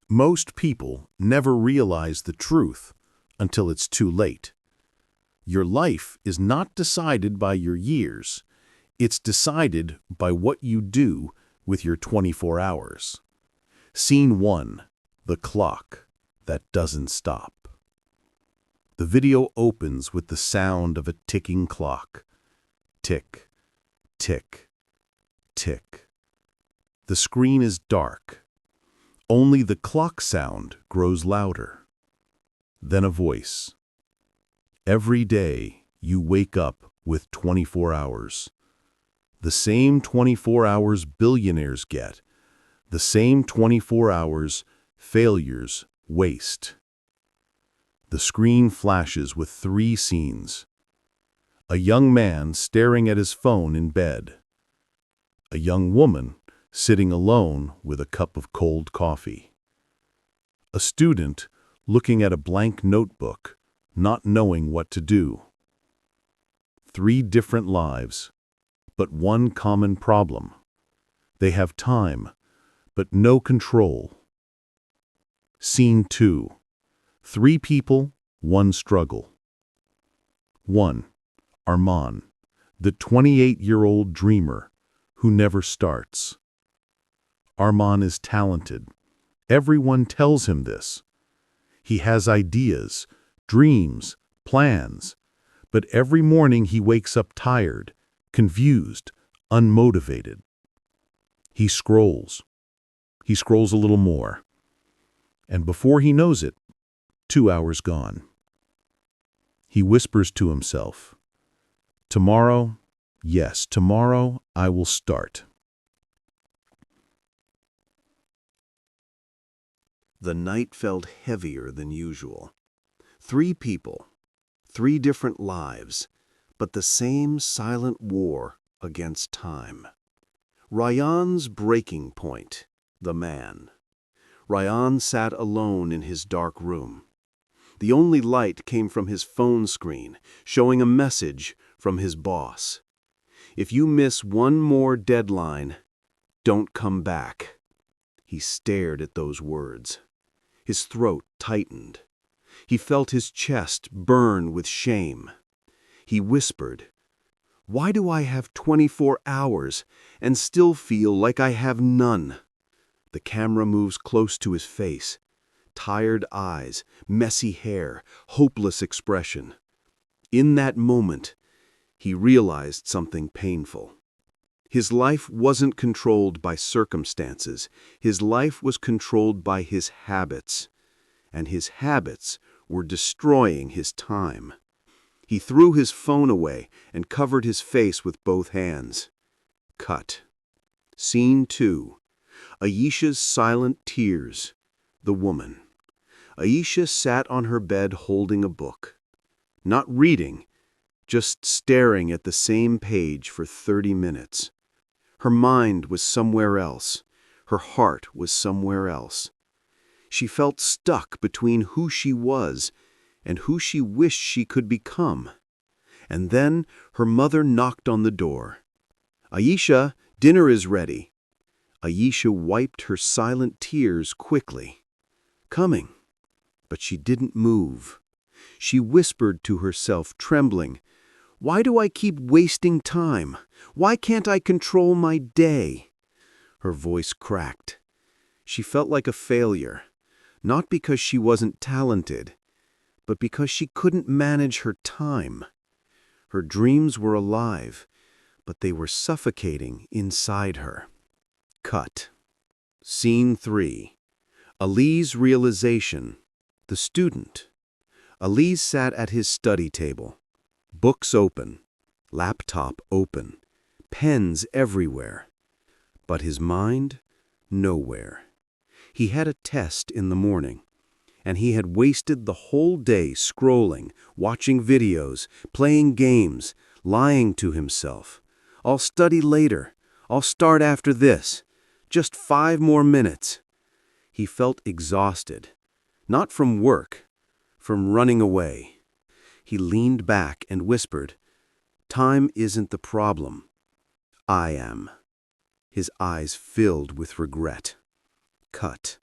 Most people never realize the truth until it's too late. Your life is not decided by your years. It's decided by what you do with your 24 hours. Scene 1. The clock that doesn't stop. The video opens with the sound of a ticking clock. Tick, tick, tick. The screen is dark. Only the clock sound grows louder. Then a voice. Every day you wake up with 24 hours. The same 24 hours billionaires get. The same 24 hours failures waste. The screen flashes with 3 scenes. A young man staring at his phone in bed. A young woman sitting alone with a cup of cold coffee. A student looking at a blank notebook, not knowing what to do. 3 different lives, but one common problem. They have time, but no control. Scene 2. 3 people, 1 struggle. 1. Arman, the 28-year-old dreamer who never starts. Arman is talented. Everyone tells him this. He has ideas, dreams, plans, but every morning he wakes up tired, confused, unmotivated. He scrolls. He scrolls a little more. And before he knows it, 2 hours gone. He whispers to himself, "Tomorrow, yes, tomorrow I will start." The night felt heavier than usual. 3 people, 3 different lives, but the same silent war against time. Ryan's breaking point, the man. Ryan sat alone in his dark room. The only light came from his phone screen, showing a message from his boss. "If you miss one more deadline, don't come back." He stared at those words. His throat tightened. He felt his chest burn with shame. He whispered, "Why do I have 24 hours and still feel like I have none?" The camera moves close to his face. Tired eyes, messy hair, hopeless expression. In that moment, he realized something painful. His life wasn't controlled by circumstances. His life was controlled by his habits. And his habits were destroying his time. He threw his phone away and covered his face with both hands. Cut. Scene 2. Aisha's silent tears. The woman. Aisha sat on her bed holding a book. Not reading, just staring at the same page for 30 minutes. Her mind was somewhere else. Her heart was somewhere else. She felt stuck between who she was and who she wished she could become. And then her mother knocked on the door. "Aisha, dinner is ready." Aisha wiped her silent tears quickly. "Coming." But she didn't move. She whispered to herself, trembling, "Why do I keep wasting time? Why can't I control my day?" Her voice cracked. She felt like a failure, not because she wasn't talented, but because she couldn't manage her time. Her dreams were alive, but they were suffocating inside her. Cut. Scene 3. Ali's realization. The student. Ali sat at his study table. Books open. Laptop open. Pens everywhere. But his mind, nowhere. He had a test in the morning, and he had wasted the whole day scrolling, watching videos, playing games, lying to himself. "I'll study later. I'll start after this. Just 5 more minutes." He felt exhausted. Not from work, from running away. He leaned back and whispered, "Time isn't the problem. I am." His eyes filled with regret. Cut.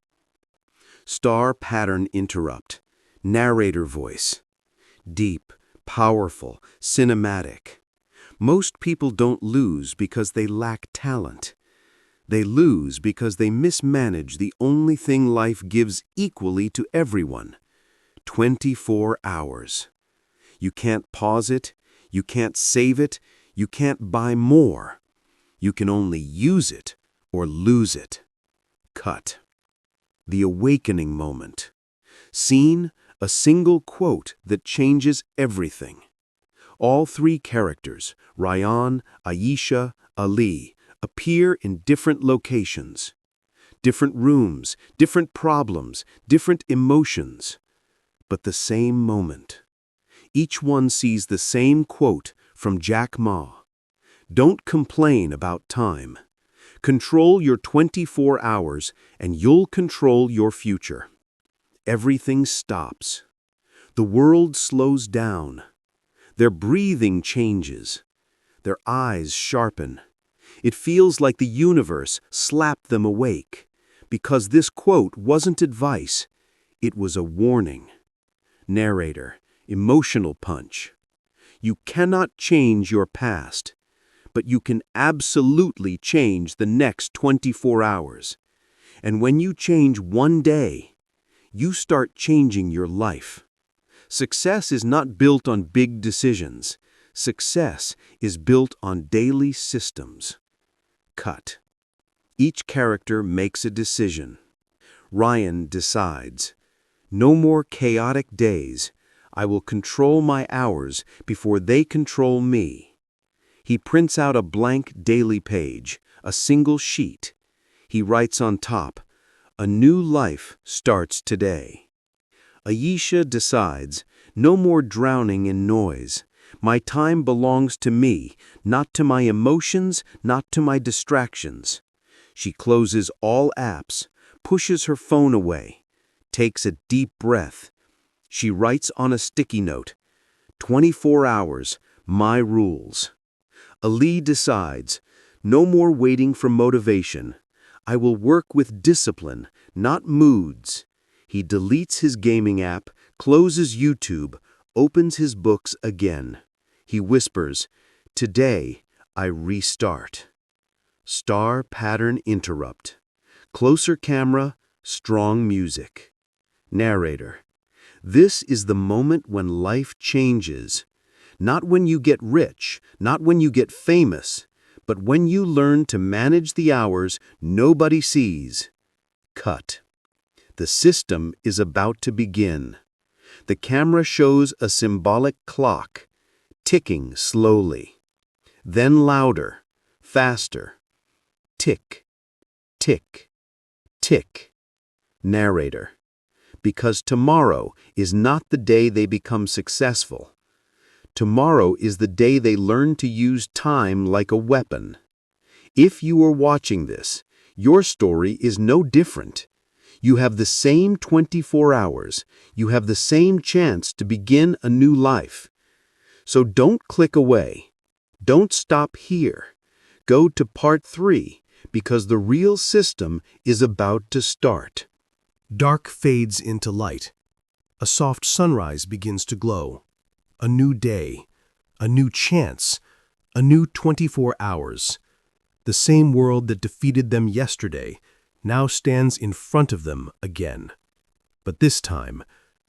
Star pattern interrupt. Narrator voice. Deep, powerful, cinematic. Most people don't lose because they lack talent. They lose because they mismanage the only thing life gives equally to everyone. 24 hours. You can't pause it, you can't save it, you can't buy more. You can only use it or lose it. Cut. The awakening moment. Scene, a single quote that changes everything. All three characters, Ryan, Aisha, Ali, appear in different locations. Different rooms, different problems, different emotions. But the same moment. Each one sees the same quote from Jack Ma. Don't complain about time. Control your 24 hours and you'll control your future. Everything stops. The world slows down. Their breathing changes. Their eyes sharpen. It feels like the universe slapped them awake, because this quote wasn't advice, it was a warning. Narrator, emotional punch. You cannot change your past, but you can absolutely change the next 24 hours. And when you change one day, you start changing your life. Success is not built on big decisions. Success is built on daily systems. Cut. Each character makes a decision. Ryan decides, no more chaotic days. I will control my hours before they control me. He prints out a blank daily page, a single sheet. He writes on top, a new life starts today. Aisha decides, no more drowning in noise. My time belongs to me, not to my emotions, not to my distractions. She closes all apps, pushes her phone away, takes a deep breath. She writes on a sticky note, 24 hours, my rules. Ali decides, no more waiting for motivation. I will work with discipline, not moods. He deletes his gaming app, closes YouTube, opens his books again. He whispers, today I restart. Star pattern interrupt. Closer camera, strong music. Narrator. This is the moment when life changes. Not when you get rich, not when you get famous, but when you learn to manage the hours nobody sees. Cut. The system is about to begin. The camera shows a symbolic clock, ticking slowly. Then louder, faster. Tick, tick, tick. Narrator. Because tomorrow is not the day they become successful. Tomorrow is the day they learn to use time like a weapon. If you are watching this, your story is no different. You have the same 24 hours. You have the same chance to begin a new life. So don't click away. Don't stop here. Go to part 3, because the real system is about to start. Dark fades into light. A soft sunrise begins to glow. A new day, a new chance, a new 24 hours. The same world that defeated them yesterday now stands in front of them again. But this time,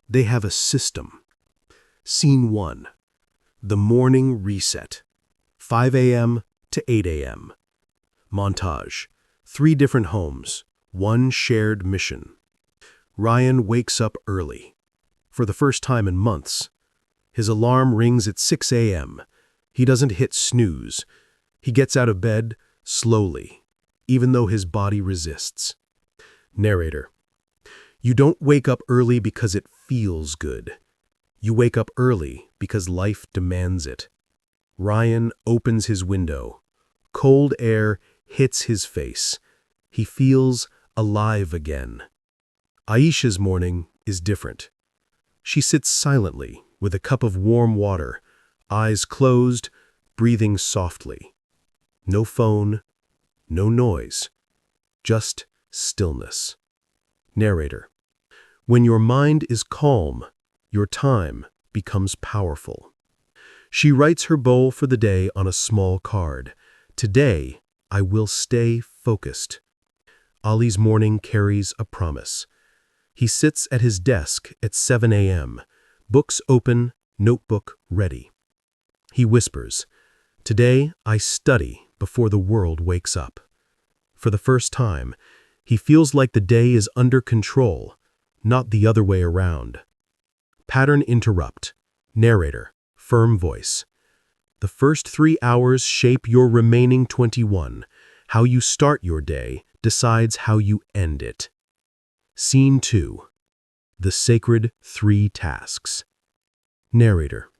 they have a system. Scene 1. The morning reset. 5 a.m. to 8 a.m. Montage. 3 different homes, 1 shared mission. Ryan wakes up early. For the first time in months. His alarm rings at 6 a.m. He doesn't hit snooze. He gets out of bed slowly, even though his body resists. Narrator. You don't wake up early because it feels good. You wake up early because life demands it. Ryan opens his window. Cold air hits his face. He feels alive again. Aisha's morning is different. She sits silently with a cup of warm water, eyes closed, breathing softly. No phone, no noise, just stillness. Narrator. When your mind is calm, your time becomes powerful. She writes her goal for the day on a small card. Today, I will stay focused. Ali's morning carries a promise. He sits at his desk at 7 a.m., books open, notebook ready. He whispers, "Today I study before the world wakes up." For the first time, he feels like the day is under control, not the other way around. Pattern interrupt. Narrator, firm voice. The first 3 hours shape your remaining 21. How you start your day decides how you end it. Scene 2. The sacred 3 tasks. Narrator.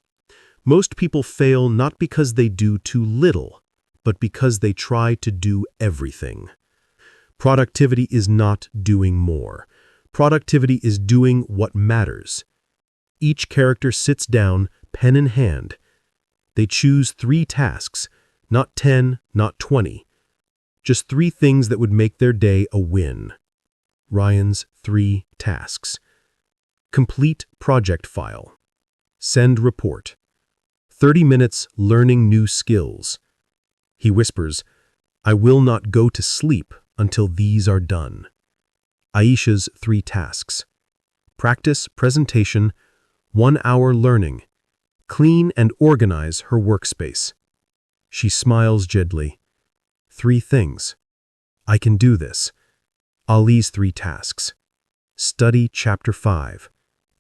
Most people fail not because they do too little, but because they try to do everything. Productivity is not doing more. Productivity is doing what matters. Each character sits down, pen in hand. They choose 3 tasks, not 10, not 20. Just 3 things that would make their day a win. Ryan's 3 tasks. Complete project file. Send report. 30 minutes learning new skills. He whispers, "I will not go to sleep until these are done." Aisha's 3 tasks. Practice presentation, 1 hour learning. Clean and organize her workspace. She smiles gently. 3 things. I can do this. Ali's 3 tasks. Study Chapter 5.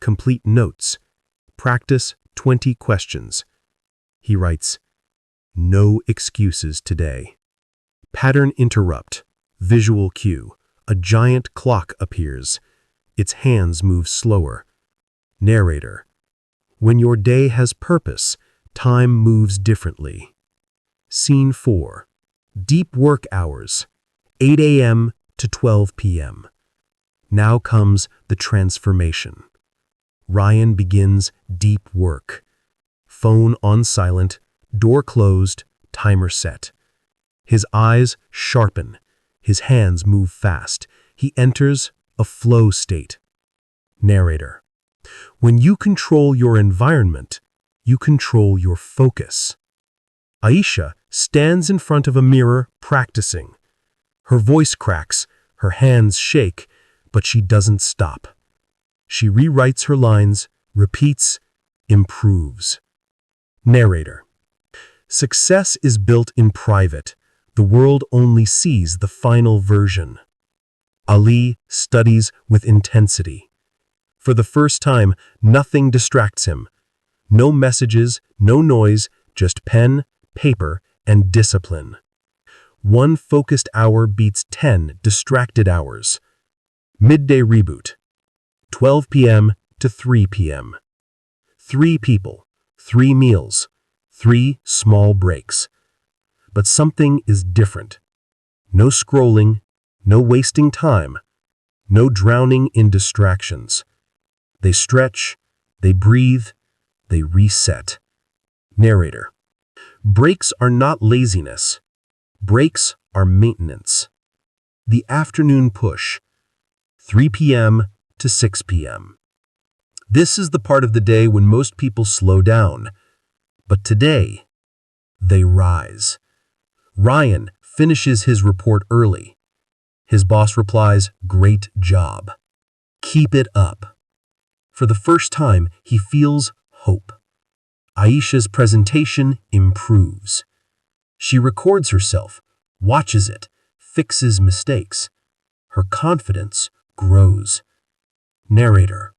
Complete notes. Practice 20 questions. He writes, "No excuses today." Pattern interrupt. Visual cue. A giant clock appears. Its hands move slower. Narrator. When your day has purpose, time moves differently. Scene 4. Deep work hours. 8 a.m. to 12 p.m. Now comes the transformation. Ryan begins deep work. Phone on silent, door closed, timer set. His eyes sharpen. His hands move fast. He enters a flow state. Narrator. When you control your environment, you control your focus. Aisha stands in front of a mirror practicing. Her voice cracks, her hands shake, but she doesn't stop. She rewrites her lines, repeats, improves. Narrator. Success is built in private. The world only sees the final version. Ali studies with intensity. For the first time, nothing distracts him. No messages, no noise, just pen, paper, and discipline. 1 focused hour beats 10 distracted hours. Midday reboot. 12 p.m. to 3 p.m. 3 people, 3 meals, 3 small breaks. But something is different. No scrolling, no wasting time, no drowning in distractions. They stretch, they breathe, they reset. Narrator. Breaks are not laziness. Breaks are maintenance. The afternoon push. 3 p.m. to 6 p.m. This is the part of the day when most people slow down. But today, they rise. Ryan finishes his report early. His boss replies, "Great job. Keep it up." For the first time, he feels hope. Aisha's presentation improves. She records herself, watches it, fixes mistakes. Her confidence grows. Narrator.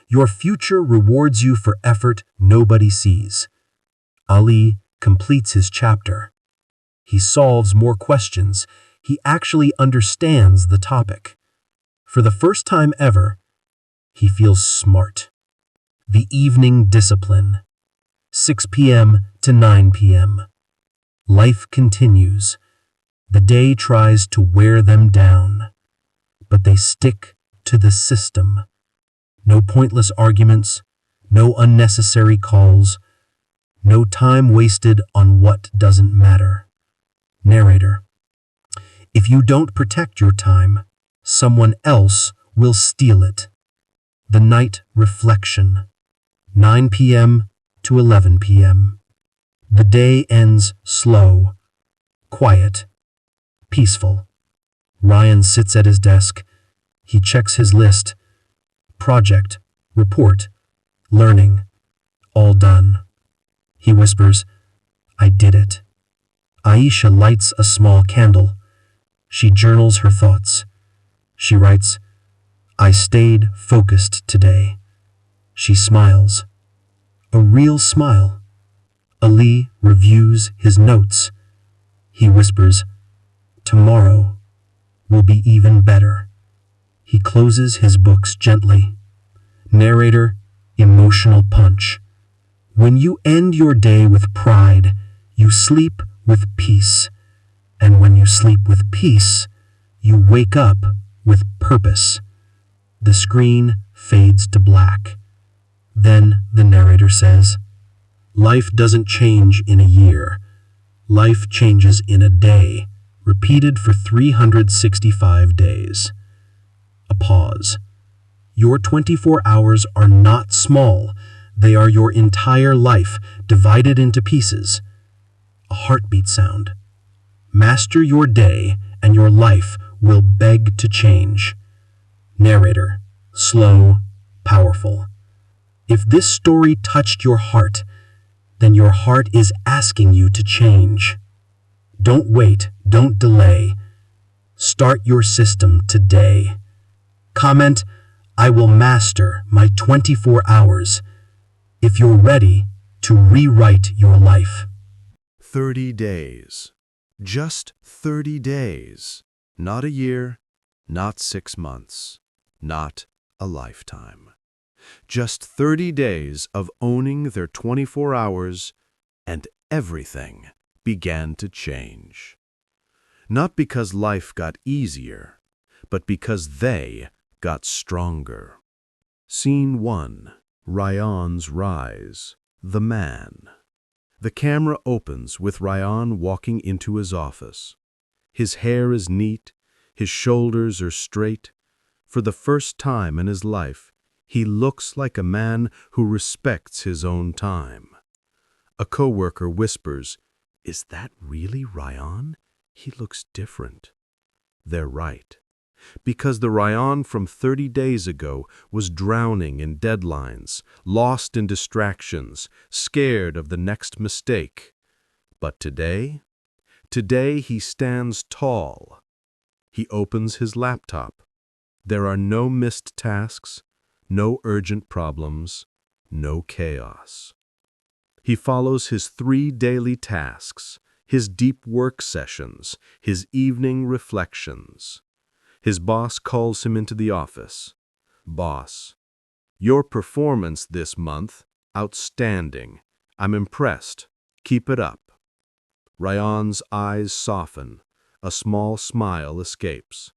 Your future rewards you for effort nobody sees. Ali completes his chapter. He solves more questions. He actually understands the topic. For the first time ever, he feels smart. The evening discipline. 6 p.m. to 9 p.m. Life continues. The day tries to wear them down, but they stick to the system. No pointless arguments, no unnecessary calls, no time wasted on what doesn't matter. Narrator. If you don't protect your time, someone else will steal it. The night reflection, 9 p.m. to 11 p.m. The day ends slow, quiet, peaceful. Ryan sits at his desk. He checks his list. Project, report, learning, all done. He whispers, "I did it." Aisha lights a small candle. She journals her thoughts. She writes, "I stayed focused today." She smiles. A real smile. Ali reviews his notes. He whispers, "Tomorrow will be even better." He closes his books gently. Narrator, emotional punch. When you end your day with pride, you sleep with peace. And when you sleep with peace, you wake up with purpose. The screen fades to black. Then the narrator says, "Life doesn't change in a year. Life changes in a day, repeated for 365 days. A pause. Your 24 hours are not small. They are your entire life, divided into pieces. A heartbeat sound. Master your day, and your life will beg to change. Narrator, slow, powerful. If this story touched your heart, then your heart is asking you to change. Don't wait, don't delay. Start your system today. Comment, "I will master my 24 hours," if you're ready to rewrite your life. 30 days. Just 30 days. Not a year, not 6 months, not a lifetime. Just 30 days of owning their 24 hours, and everything began to change. Not because life got easier, but because they got stronger. Scene 1. Ryan's rise. The man. The camera opens with Ryan walking into his office. His hair is neat, his shoulders are straight. For the first time in his life, he looks like a man who respects his own time. A coworker whispers, "Is that really Ryan? He looks different." They're right. Because the Ryan from 30 days ago was drowning in deadlines, lost in distractions, scared of the next mistake. But today he stands tall. He opens his laptop. There are no missed tasks, no urgent problems, no chaos. He follows his 3 daily tasks, his deep work sessions, his evening reflections. His boss calls him into the office. "Boss, your performance this month, outstanding. I'm impressed. Keep it up." Ryan's eyes soften. A small smile escapes.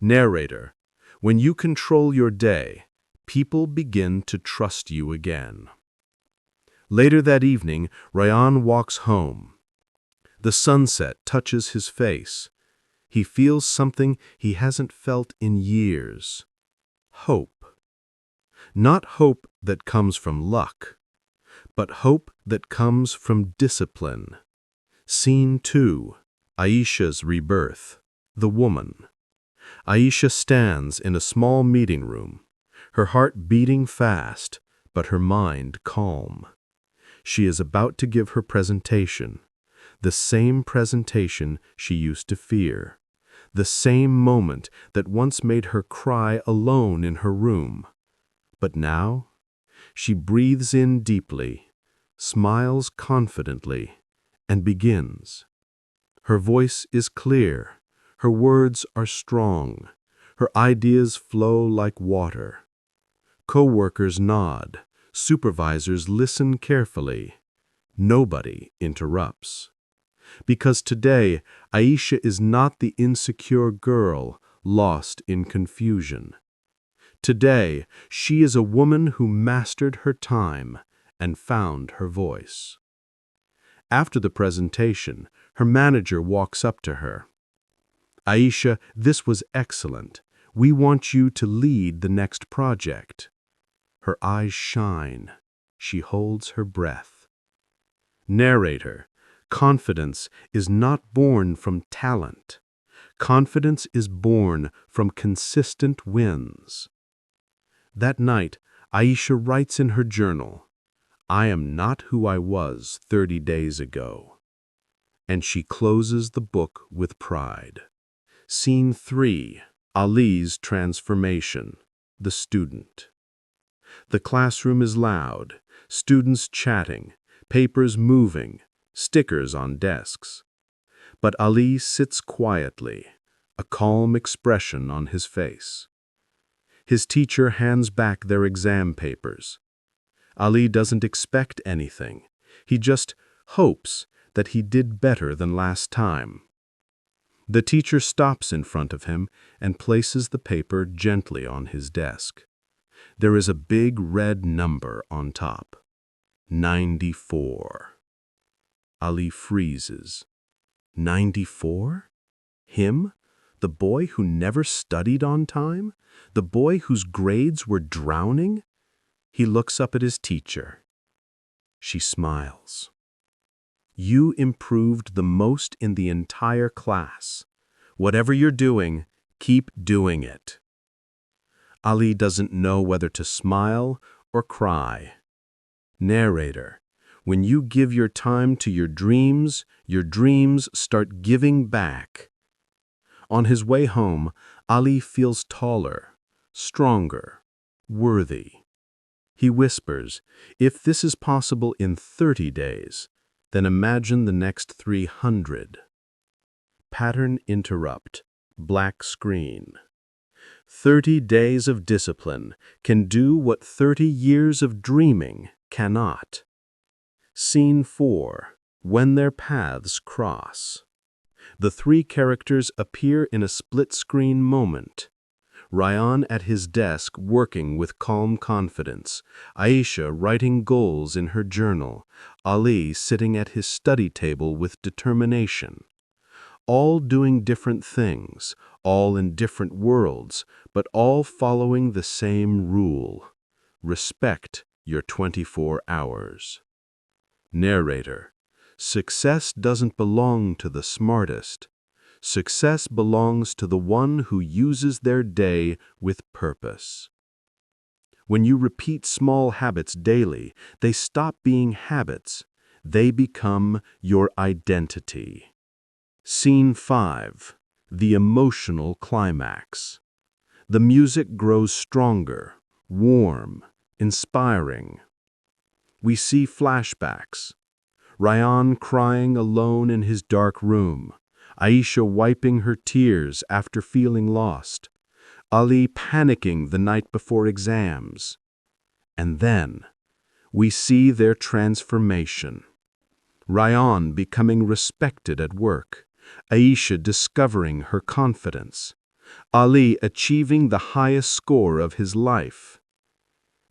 Narrator, when you control your day, people begin to trust you again. Later that evening, Ryan walks home. The sunset touches his face. He feels something he hasn't felt in years. Hope. Not hope that comes from luck, but hope that comes from discipline. Scene 2. Aisha's rebirth. The woman. Aisha stands in a small meeting room, her heart beating fast, but her mind calm. She is about to give her presentation, the same presentation she used to fear, the same moment that once made her cry alone in her room. But now, she breathes in deeply, smiles confidently, and begins. Her voice is clear, her words are strong, her ideas flow like water. Co-workers nod, supervisors listen carefully. Nobody interrupts. Because today, Aisha is not the insecure girl lost in confusion. Today, she is a woman who mastered her time and found her voice. After the presentation, her manager walks up to her. "Aisha, this was excellent. We want you to lead the next project." Her eyes shine. She holds her breath. Narrator, confidence is not born from talent. Confidence is born from consistent wins. That night, Aisha writes in her journal, "I am not who I was 30 days ago." And she closes the book with pride. Scene 3. Ali's transformation. The student. The classroom is loud, students chatting, papers moving, stickers on desks. But Ali sits quietly, a calm expression on his face. His teacher hands back their exam papers. Ali doesn't expect anything. He just hopes that he did better than last time. The teacher stops in front of him and places the paper gently on his desk. There is a big red number on top. 94. Ali freezes. 94? Him? The boy who never studied on time? The boy whose grades were drowning? He looks up at his teacher. She smiles. You improved the most in the entire class. Whatever you're doing, keep doing it. Ali doesn't know whether to smile or cry. Narrator, when you give your time to your dreams start giving back. On his way home, Ali feels taller, stronger, worthy. He whispers, if this is possible in 30 days, then imagine the next 300. Pattern interrupt. Black screen. 30 days of discipline can do what 30 years of dreaming cannot. Scene 4. When their paths cross. The three characters appear in a split-screen moment. Ryan at his desk working with calm confidence, Aisha writing goals in her journal, Ali sitting at his study table with determination. All doing different things, all in different worlds, but all following the same rule. Respect your 24 hours. Narrator, success doesn't belong to the smartest. Success belongs to the one who uses their day with purpose. When you repeat small habits daily, they stop being habits. They become your identity. Scene 5. The emotional climax. The music grows stronger, warm, inspiring. We see flashbacks. Ryan crying alone in his dark room. Aisha wiping her tears after feeling lost. Ali panicking the night before exams. And then, we see their transformation. Ryan becoming respected at work. Aisha discovering her confidence. Ali achieving the highest score of his life.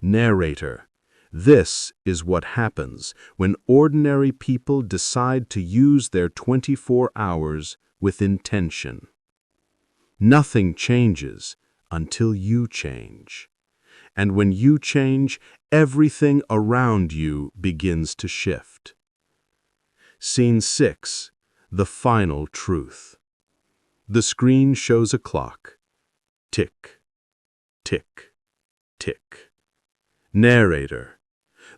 Narrator, this is what happens when ordinary people decide to use their 24 hours with intention. Nothing changes until you change. And when you change, everything around you begins to shift. Scene 6. The final truth. The screen shows a clock. Tick, tick, tick. Narrator,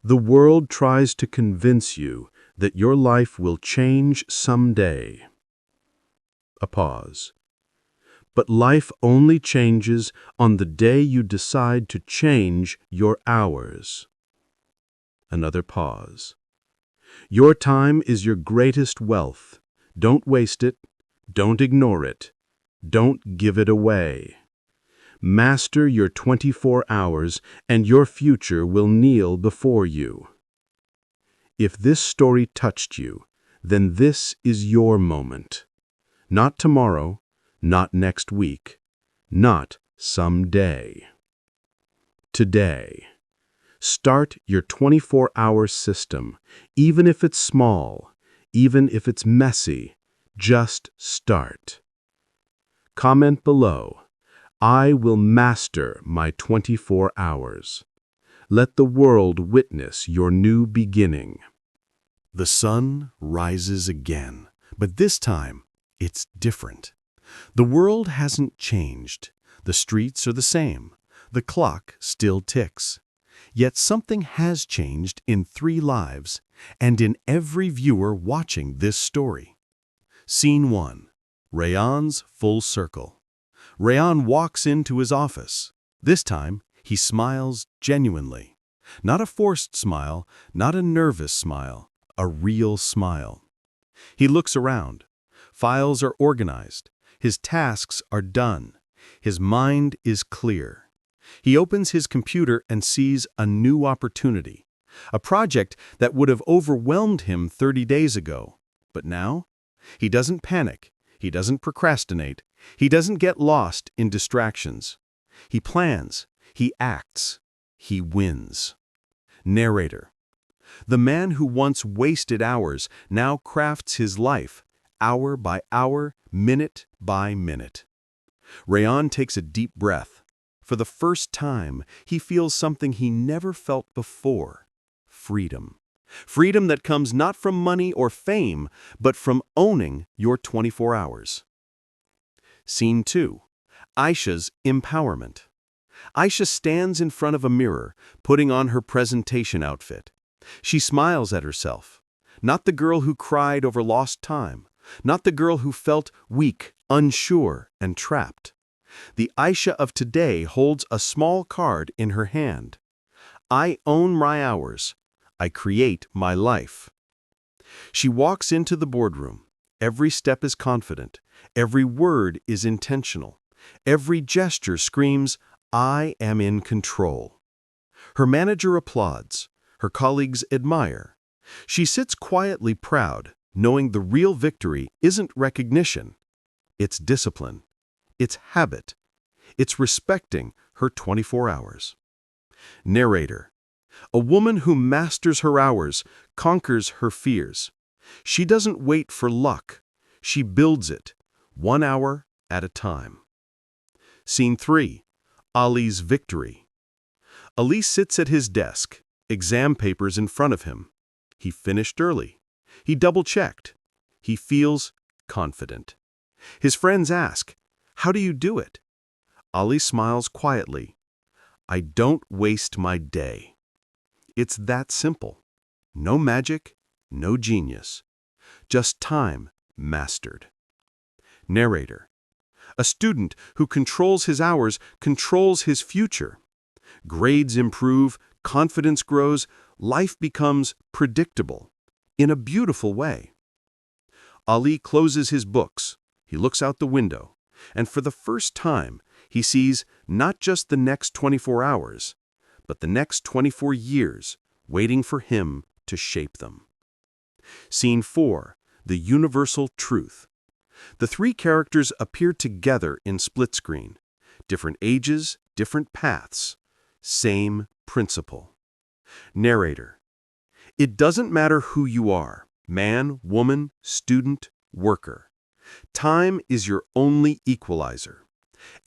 the world tries to convince you that your life will change someday. A pause. But life only changes on the day you decide to change your hours. Another pause. Your time is your greatest wealth. Don't waste it. Don't ignore it. Don't give it away. Master your 24 hours and your future will kneel before you. If this story touched you, then this is your moment. Not tomorrow, not next week, not someday. Today. Start your 24-hour system, even if it's small, even if it's messy, just start. Comment below. I will master my 24 hours. Let the world witness your new beginning. The sun rises again, but this time it's different. The world hasn't changed. The streets are the same. The clock still ticks. Yet something has changed in 3 lives and in every viewer watching this story. Scene 1. Rayon's full circle. Rayon walks into his office. This time, he smiles genuinely. Not a forced smile, not a nervous smile, a real smile. He looks around. Files are organized. His tasks are done. His mind is clear. He opens his computer and sees a new opportunity, a project that would have overwhelmed him 30 days ago. But now, he doesn't panic. He doesn't procrastinate. He doesn't get lost in distractions. He plans. He acts. He wins. Narrator. The man who once wasted hours now crafts his life, hour by hour, minute by minute. Rayon takes a deep breath. For the first time, he feels something he never felt before: freedom. Freedom that comes not from money or fame, but from owning your 24 hours. Scene 2. Aisha's empowerment. Aisha stands in front of a mirror, putting on her presentation outfit. She smiles at herself. Not the girl who cried over lost time. Not the girl who felt weak, unsure, and trapped. The Aisha of today holds a small card in her hand. I own my hours. I create my life. She walks into the boardroom. Every step is confident. Every word is intentional. Every gesture screams, I am in control. Her manager applauds. Her colleagues admire. She sits quietly proud, knowing the real victory isn't recognition. It's discipline. It's habit. It's respecting her 24 hours. Narrator. A woman who masters her hours conquers her fears. She doesn't wait for luck. She builds it, 1 hour at a time. Scene 3. Ali's victory. Ali sits at his desk, exam papers in front of him. He finished early. He double-checked. He feels confident. His friends ask, how do you do it? Ali smiles quietly. I don't waste my day. It's that simple. No magic, no genius. Just time mastered. Narrator. A student who controls his hours controls his future. Grades improve, confidence grows, life becomes predictable, in a beautiful way. Ali closes his books. He looks out the window, and for the first time, he sees not just the next 24 hours, but the next 24 years waiting for him to shape them. Scene 4. The universal truth. The 3 characters appear together in split screen. Different ages, different paths. Same principle. Narrator. It doesn't matter who you are, man, woman, student, worker. Time is your only equalizer.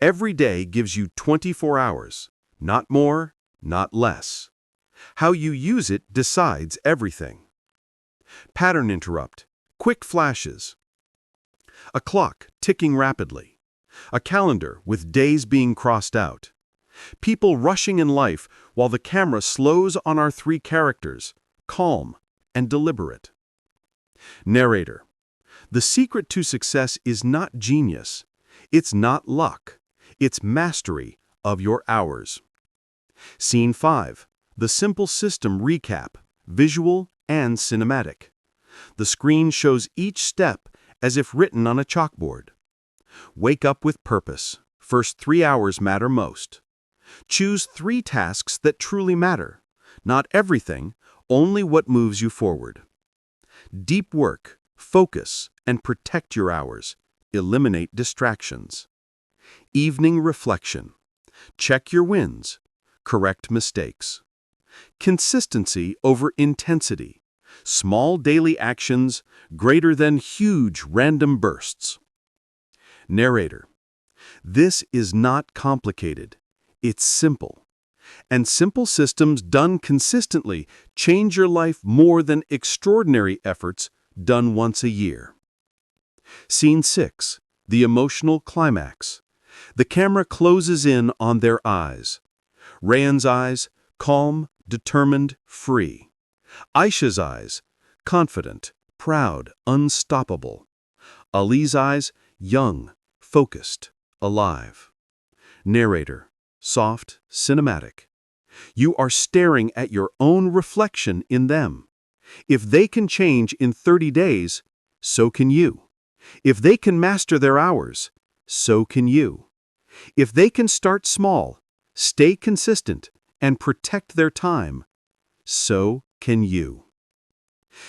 Every day gives you 24 hours, not more, not less. How you use it decides everything. Pattern interrupt. Quick flashes. A clock ticking rapidly. A calendar with days being crossed out. People rushing in life while the camera slows on our 3 characters, calm and deliberate. Narrator. The secret to success is not genius. It's not luck. It's mastery of your hours. Scene 5. The simple system recap, visual and cinematic. The screen shows each step as if written on a chalkboard. Wake up with purpose. First 3 hours matter most. Choose 3 tasks that truly matter. Not everything, only what moves you forward. Deep work, focus, and protect your hours. Eliminate distractions. Evening reflection. Check your wins. Correct mistakes. Consistency over intensity. Small daily actions greater than huge random bursts. Narrator. This is not complicated. It's simple. And simple systems done consistently change your life more than extraordinary efforts done once a year. Scene 6. The emotional climax. The camera closes in on their eyes. Rayan's eyes, calm, determined, free. Aisha's eyes, confident, proud, unstoppable. Ali's eyes, young, focused, alive. Narrator, soft, cinematic. You are staring at your own reflection in them. If they can change in 30 days, so can you. If they can master their hours, so can you. If they can start small, stay consistent, and protect their time, so can you.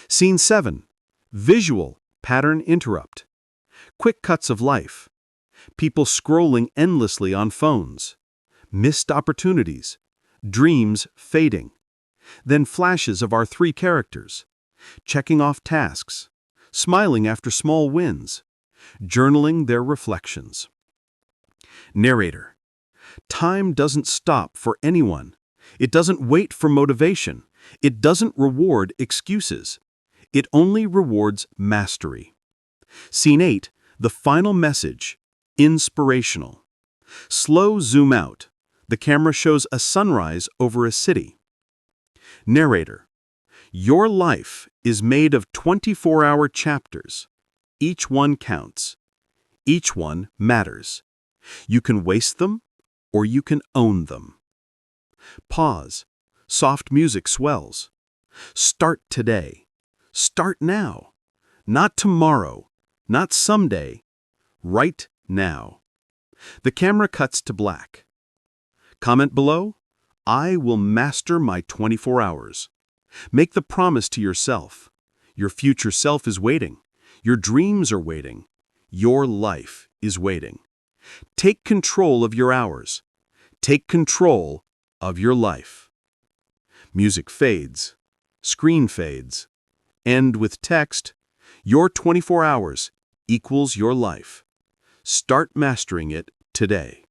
Scene 7. Visual pattern interrupt. Quick cuts of life. People scrolling endlessly on phones. Missed opportunities. Dreams fading. Then flashes of our three characters. Checking off tasks. Smiling after small wins. Journaling their reflections. Narrator. Time doesn't stop for anyone. It doesn't wait for motivation. It doesn't reward excuses. It only rewards mastery. Scene 8. The final message. Inspirational. Slow zoom out. The camera shows a sunrise over a city. Narrator. Your life is made of 24-hour chapters. Each one counts. Each one matters. You can waste them, or you can own them. Pause. Soft music swells. Start today. Start now. Not tomorrow. Not someday. Right now. The camera cuts to black. Comment below. I will master my 24 hours. Make the promise to yourself. Your future self is waiting. Your dreams are waiting. Your life is waiting. Take control of your hours. Take control of your life. Music fades. Screen fades. End with text. Your 24 hours equals your life. Start mastering it today.